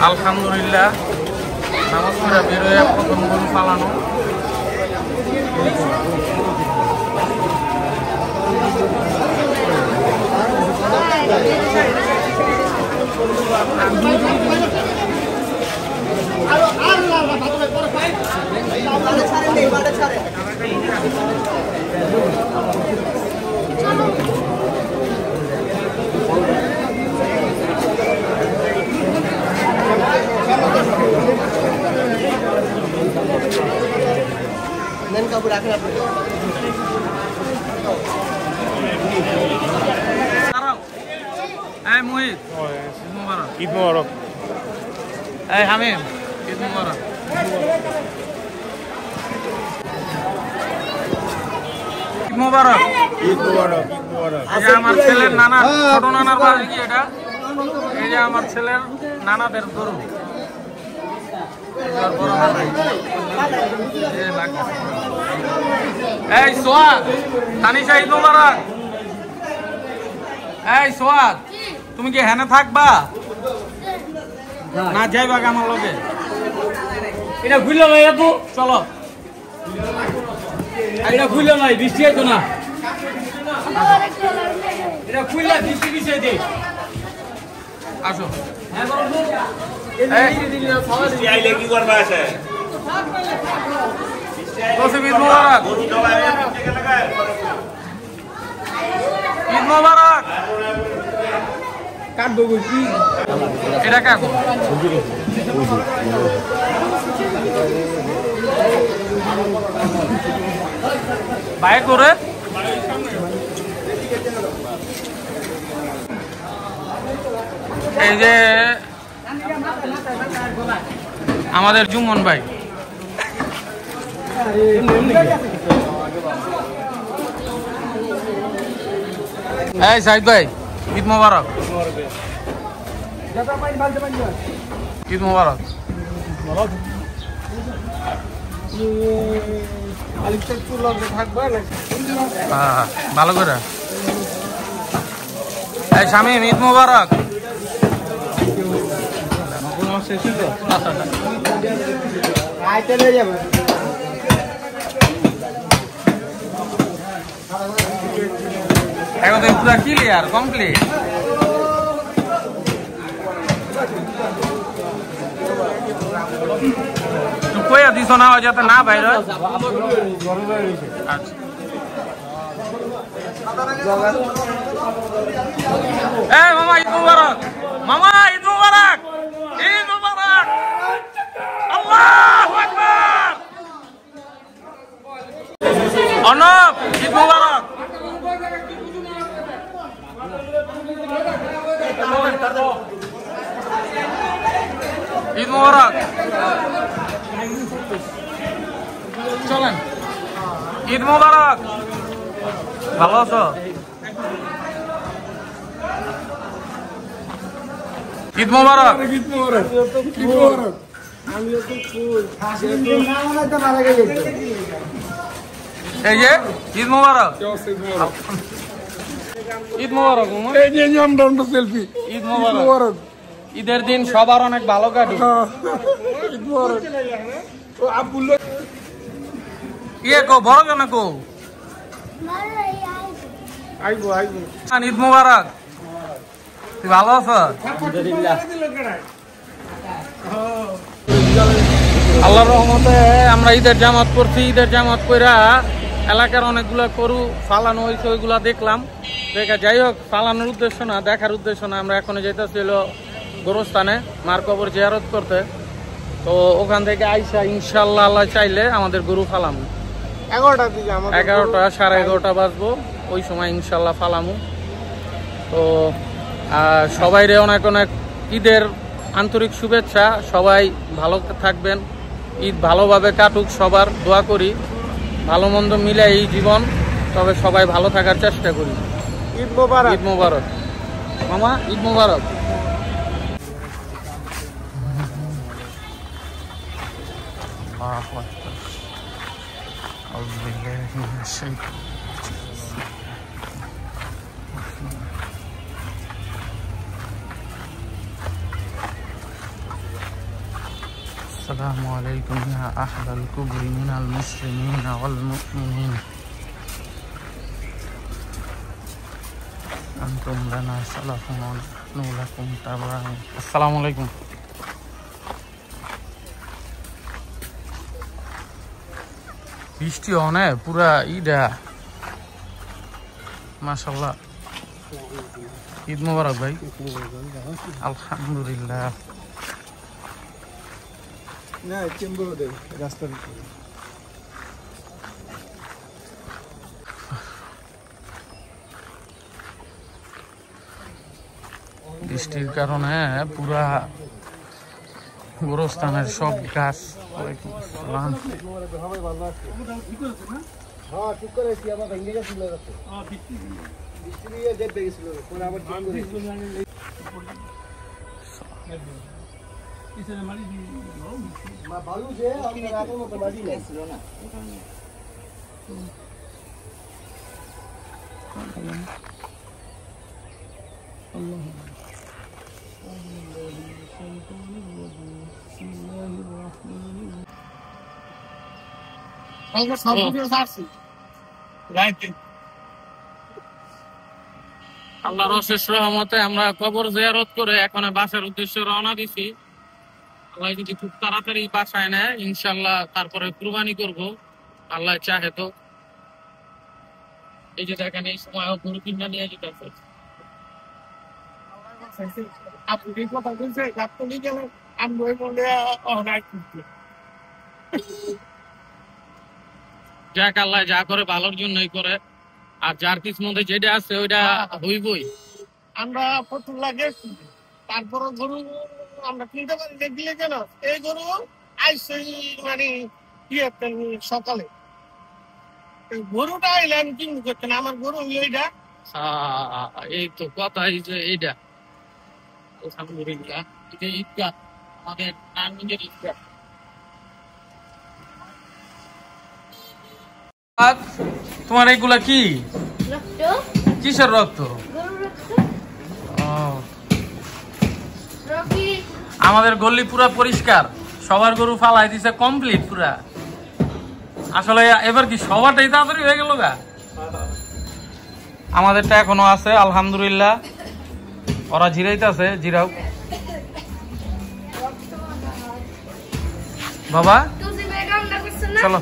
আলহামদুলিল্লাহ নামাজ পড়ে বেরোয় প্রথম গরু পালানো। মোহিত ঈদ মুবারক। ঈদ মুবারক। এই হামিম ঈদ মুবারক। ঈদ মুবারক। ঈদ মুবারক। ঈদ মুবারক। এই যে আমার ছেলের নানা, ছোট নানার বাড়ি কি এটা? এই যে আমার ছেলের নানাদের গরু। এই সোয়াদ, তানিশা ঈদ মুবারক। এই সোয়াদ, তুমি কি হেনে থাকবা না যাইবা আমার লগে? এটা খুললো ভাই আপু, চলো। এটা খুললো ভাই, বৃষ্টি হতো না। এটা খুললে বৃষ্টি বিষয় দে। আসো। আইলে কি করবা আছে? ঈদ মুবারক। ঈদ মুবারক। কাটবো কি? এটা কাকু বাইক করে এই যে আমাদের জুমন ভাই। এই সাইদ ভাই ঈদ মুবারক। ঈদ মুবারক। ভালো করে। এই শামিম ঈদ মুবারক। এখন তো পুরো ক্লিয়ার কমপ্লিট। কইয়া দিছ না যাতে না বাইরে। এই মামা ঈদ মুবারক। মামা ঈদ মুবারক। ঈদ মুবারক। আল্লাহু আকবার। অনব ঈদ মুবারক। ঈদ মুবারক। চলেন। ঈদ মুবারক। ভালো আছো? ঈদ মুবারক। ঈদ মুবারক। ঈদ মুবারক। এই যে ঈদ মুবারক। ঈদ মুবারক। এই যে আমরা সেলফি। ঈদ মুবারক। ঈদের দিন সবার অনেক ভালো কাটুক। ঈদ মুবারক। ও আব্বুল ইয়ে কো বড় কেন কো? আইবো আইবো। ঈদ মুবারক। তুই ভালো আছো? আল্লাহর রহমতে আমরা ঈদের জামাত করছি। ঈদের জামাত কইরা এলাকার অনেকগুলা গরু ফালানো হয়েছে, ওইগুলা দেখলাম। দেখা যাই হোক, ফালানোর উদ্দেশ্য না, দেখার উদ্দেশ্য না। আমরা এখনো যেতেছিল গোরস্থানে মার কবর জিয়ারত করতে। তো ওখান থেকে আইসা ইনশাল্লাহ আল্লাহ চাইলে আমাদের গরু ফালামু 11টার দিকে। 11টা 11:30 বাজবো, ওই সময় ইনশাল্লাহ ফালামু। তো সবাইরে অনেক অনেক ঈদের আন্তরিক শুভেচ্ছা। সবাই ভালো থাকবেন, ঈদ ভালোভাবে কাটুক, সবার দোয়া করি। ভালো মন্দ মিলে এই জীবন, তবে সবাই ভালো থাকার চেষ্টা করি। ঈদ মোবারক। ঈদ মোবারক মামা, ঈদ মোবারক। السلام عليكم يا أهل الكبر من المسلمين والمؤمنين أنتم لنا سلف ونحن لكم تبع السلام عليكم বৃষ্টি অনেক পুরা ঈদা মাশাআল্লাহ ঈদ মোবারক ভাই আলহামদুলিল্লাহ না চেম্বর দে রাস্তার বৃষ্টির কারণে পুরা গোরস্থানের সব গাছ ওয়ালাইকুম আসসালাম হ্যাঁ ঠিক করে কি আমার ভেঙে গেছিল বৃষ্টি দিয়ে দেখতে গেছিল পরে আবার ঠিক করে মা বালু যে আমরা রাতের মতো মাটি ছিল না আল্লাহ আল্লাহর অশেষ রহমতে আমরা কবর জিয়ারত করে এখন বাসার উদ্দেশ্যে রওনা দিছি। আল্লাহ যদি খুব তাড়াতাড়ি বাসায় নেয় ইনশাল্লাহ তারপরে কুরবানি করব আল্লাহ চাহে তো। এই যে দেখেন এই সময় গরু কিনা নিয়ে যেতেছে। আপনি কথা বলছে আপনি গেলে আমি বলে অনেক যাক আল্লাহ যা করে ভালোর জন্যই করে, আর যার কিসমতে যেটা আছে ওইটা হইবই। আমরা প্রচুর লাগে তারপর গরু আমরা কিনতে পারি দেখলে কেন এই গরু আইসে মানে সকালে গরুটা আইলে আমি কিনবো করতে না আমার গরু এইটা এই তো কথা যে এইটা আলহামদুলিল্লাহ ঈদগাহ আমাদের নিজের ঈদগাহ। তোমার এইগুলা কি কিসের রক্ত? আমাদের গল্লি পুরা পরিষ্কার, সবার গরু ফালাই দিছে কমপ্লিট পুরা। আসলে এবার কি সবারটাই তাড়াতাড়ি হয়ে গেল গা? আমাদেরটা এখনো আছে আলহামদুলিল্লাহ। ওরা জিরাইতেছে, জিরাও বাবা চলো।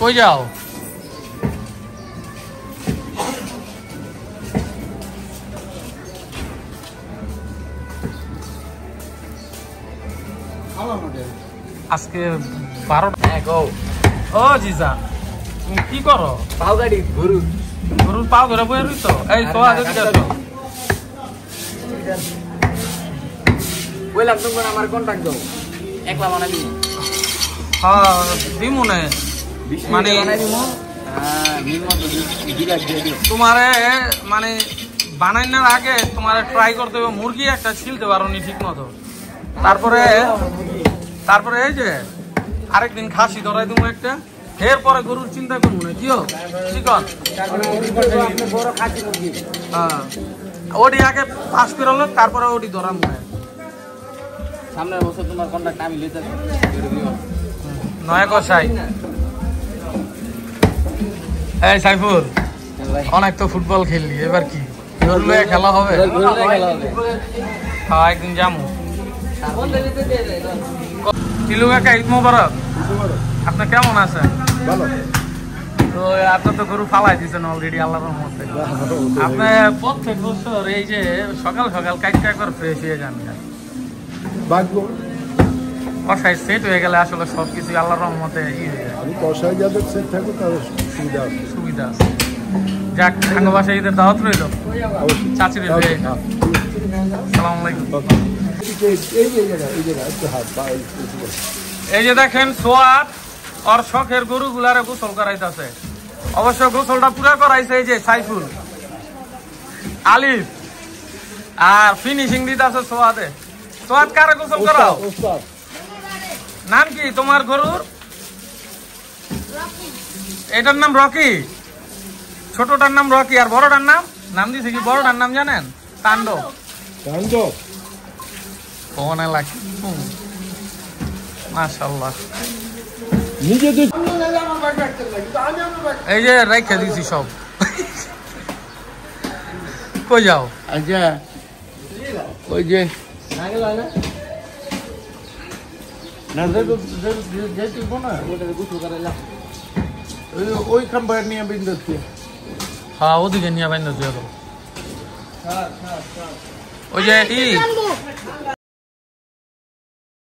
কই যাও? আজকে 12টা। ও জিজা তুমি কি করো? পাও গাড়ি গরুর পাও ধরে বয়ে রইছ। এই তো আগে বললাম তোমার আমার কন্টাক্ট দাও, একলা বানাবি। হ্যাঁ দিমুনে মানে তোমারে মানে বানাইনার আগে তোমার ট্রাই করতে হবে মুরগি একটা ছিলতে পারো নি ঠিক মতো। তারপরে এই যে আরেকদিন খাসি ধরাই দেবো একটা, এরপরে গরুর চিন্তা করবো না। কি হোক চিকন হ্যাঁ ওটি আগে পাস করে হলো তারপরে ওটি ধরা মনে হয়। সামনের বছর তোমার কন্টাক্ট আমি লইতে নয় কষাই। এই সাইফুল অনেক তো ফুটবল খেললি, এবার কি খেলা হবে? হ্যাঁ একদিন যাবো। টিলু কাকা ঈদ মোবারক। আপনি কেমন আছেন? তো আপনার তো গরু ফালাই দিচ্ছেন অলরেডি আল্লাহর রহমতে। আপনি প্রত্যেক বছর এই যে সকাল সকাল কাইটটা একবার ফ্রেশ হয়ে যান, কষাই সেট হয়ে গেলে আসলে সবকিছু আল্লাহর রহমতে কষাই যাদের সেট থাকবে তাদের সুবিধা আছে। যাক সাঙ্গ বাসায় ঈদের দাওয়াত রইল চাচির। সালাম আলাইকুম। এই যে দেখেন সোয়াদ ওর শখের গরু গুলারে গোসল করাইতেছে। অবশ্য গোসলটা পুরা করাইছে এই যে সাইফুল, আলিফ আর ফিনিশিং দিতে আছে সোয়াদে। সোয়াদ কারে গোসল করাও? নাম কি তোমার গরুর? এটার নাম রকি, ছোটটার নাম রকি, আর বড়টার নাম দিছে কি? বড়টার নাম জানেন? তাণ্ডব। কোনে লাগে মাশাআল্লাহ। এই যে রেখে দিছি সব। কই যাও? আচ্ছা ওই যে না যেতে না ওই খাম্বার নিয়ে বিন্দুছি। হ্যাঁ ওদিকে নিয়ে বাইন্দা ওই যে